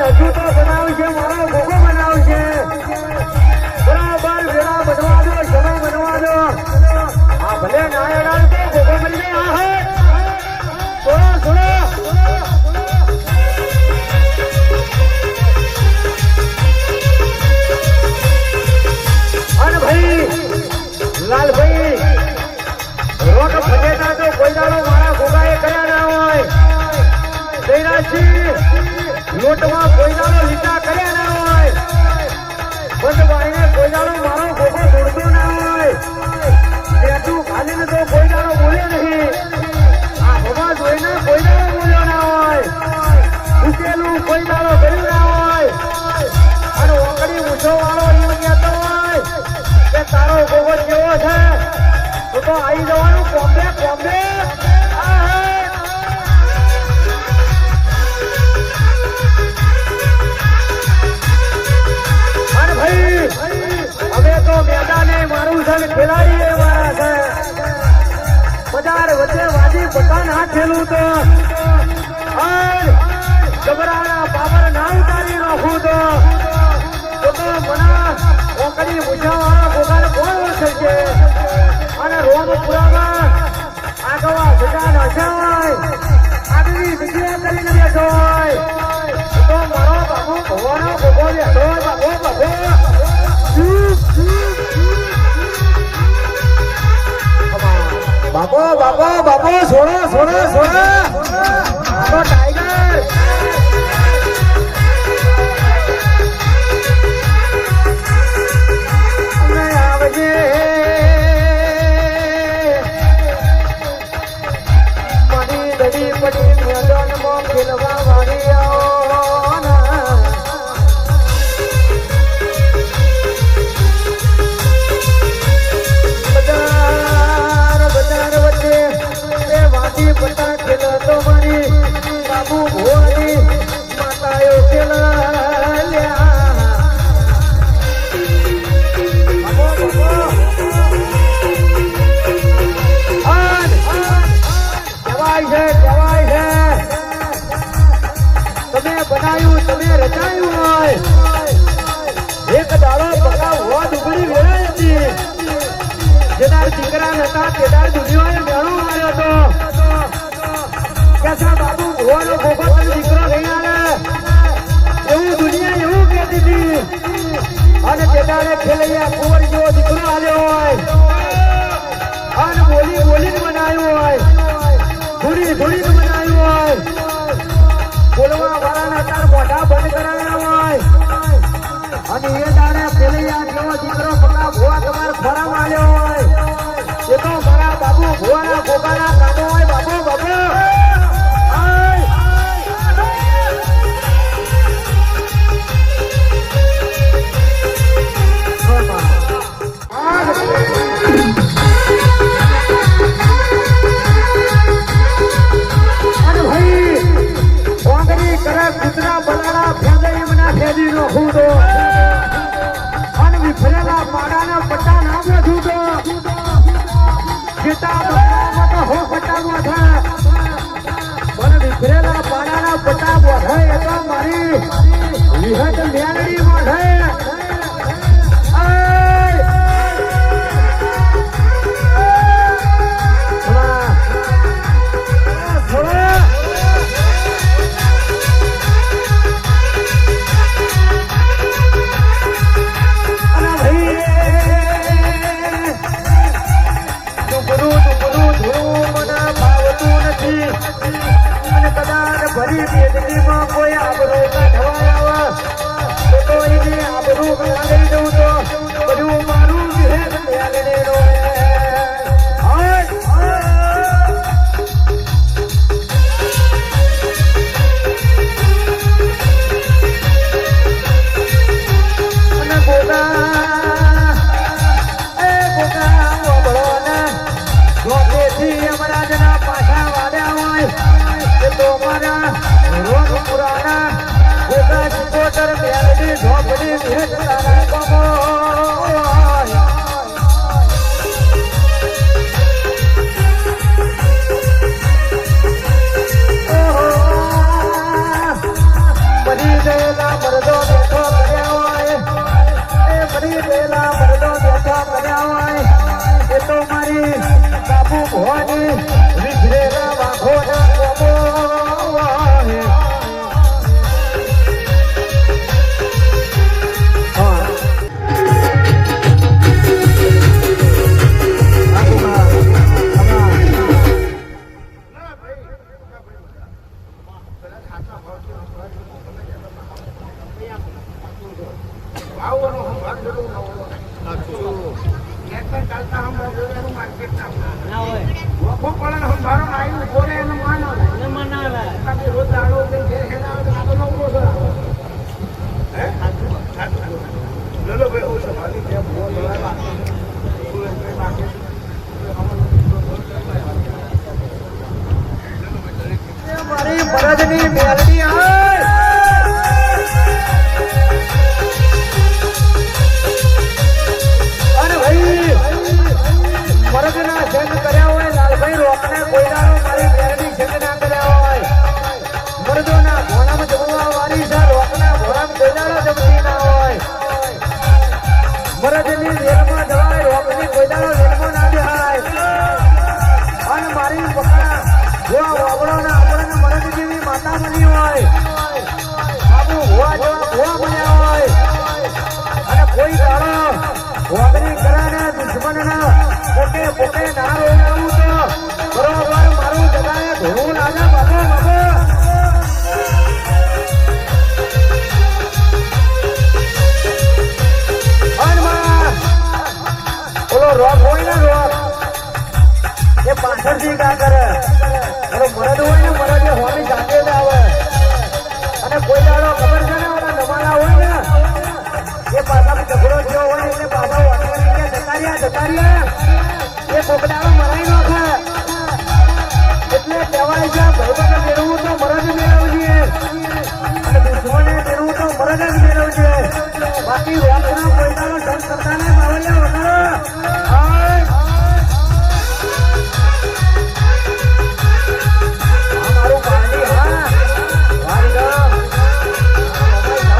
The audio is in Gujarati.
હજુ તો બનાવશે મારો ભોગો બનાવશે બરાબર વેળા બનવા દો સમય બનવા દો આ ભલે નાયડા તો ભોગો બની આ હે થોડો થોડો અરે ભાઈ લાલભાઈ રોટ ફટેટા તો કોઈ દાડો મારા ભોગાએ કર્યા ના હોય લોટમાં કોઈ દાડો લીટા કર્યા ના હોય બંધભાઈને કોઈ દાડો મારો ભોગો દોડતો ના હોય બેઠું ખાલીને તો કોઈ દાડો બોલ્યો નહીં આ ભોગા જોઈને કોઈ દાડો બોલ્યો ના હોય ઉકેલું કોઈ દાડો કર્યું ના હોય અને ઓકડી ઊંચો વાળો એમ કહેતો હોય કે તારો ભોગો કેવો છે તો આવી જવાનું કોમ્બે કોમ્બે હવે તો મેદાને મારું છે ખેલાડી મારા છે બજાર વચ્ચે વાજી પતાન હાથેલું તો જબરાના પાવર ના ઉતારી નાખું તો મના ઓકડી મૂછાવાળા ભોગાને કોણ ઓળખે છે અને રોમપુરામાં આગવા બજાર હસ્યા હોય આગવી જગ્યા કરીને બેઠો હોય તો મારો બાબુ ભગવાનો ભોગો બેઠો હોય બાબો બાબો બાપો બાપો બાપો સોડો સોડો સોડો બાપો ટાઈગર આવજે મારી દડી પડી મેદાનમાં ખેલવા વાળી આવો પતા ખેલા તો મારી બાબુ ભોળી માતાઓ ખેલા જવાય છે તમે બનાવ્યું તમે રચાયું હોય એક દાડો પકા હોદ ઉગડી વેળાઈ હતી જેદાર દીકરા હતા તેદાર દુનિયાએ મેળો માર્યો હતો કેસા બાબુ ભોવાનો ભોગો તને દીકરો નહીં આલે એવું દુનિયા એવું કહેતી હતી અને તેદારે ખેલૈયા કુંવર જેવો દીકરો આલ્યો હોય અને બોલી બોલીને બનાવ્યું હોય ધૂળી ધૂળીને બનાવ્યું હોય બોલવા વાળાના તાર મોઢા બંધ કરાવ્યા હોય અને એ દાડે ખેલૈયા જેવો દીકરો પકડા ભોવા તમારે ખોરામાં આલ્યો હોય એ તો મારા બાબુ ભોવાના ભોગાના કામો હોય બાબુ બાબુ કૂતરા બલાડા ફેંદઈ મના ફેદી નો ખૂટો અને વિફરેલા પાડાના પટ્ટા ના બેઠું તો જેતા બલામાં તો હો પટ્ટામાં થાય મને વિફરેલા પાડાના પટ્ટા બોધાય એ તો મારી વિહત મેલડી બોધાય ભરી બેદનીમાં કોઈ આબરૂ કાઢવા આવે તો એને આબરૂ કાઢી દઉં તો બધું મારું વિહેર મેલને રો અને ગોગા મોબળો ને ગોપેથી અમરાજના પાછા વાળ્યા હોય તો મારા રોગ પુરાણા ગોગા સિકોતર મેલડી ઝોપડી ભેટ તારા કમો બની ગયેલા મારી મરદની મેલડી આવે અને ભાઈ મરદના જંગ કર્યા હોય લાલભાઈ રોકને કોઈનાનો મારી મેલડી જંગ ના કર્યા હોય મરદોના ભોણામાં જમવા વાળી છે રોકના ભોણામાં કોઈનાનો જમતી ના હોય મરદની વેલમાં જવાય રોકની કોઈનાનો વેલમાં ના દેહાય અને મારી પકડા જો વાવડોના આપણને મરદ જેવી માતા બની હોય બાબુ ભુવા જેવા ભુવા બન્યા હોય અને કોઈ ગાળો વાગરી કરાને દુશ્મનના પોતે પોતે ના રોડાવું તો બરોબર મારું જગાએ ધોવું લાગે બાબો બાબો ઓલો રોગ હોય ને રોગ એ પાછળથી કા કરે અને મરદ હોય ને મરદ એ હોની સાથે જ આવે અને કોઈ દાડો ખબર છે ને ઓલા નમાલા હોય ને એ પાછા ઝઘડો થયો હોય એટલે પાછા વાટવાની જતા રહ્યા એ કોકડાનો મરાઈ નાખે એટલે કહેવાય છે ભાઈબંધ મેળવવું તો મરદ મેળવજે અને દુશ્મને મેળવવું તો મરદ જ મેળવજે બાકી રોગના કોઈ દાડો ઢંગ કરતા ને બાવળિયા વગર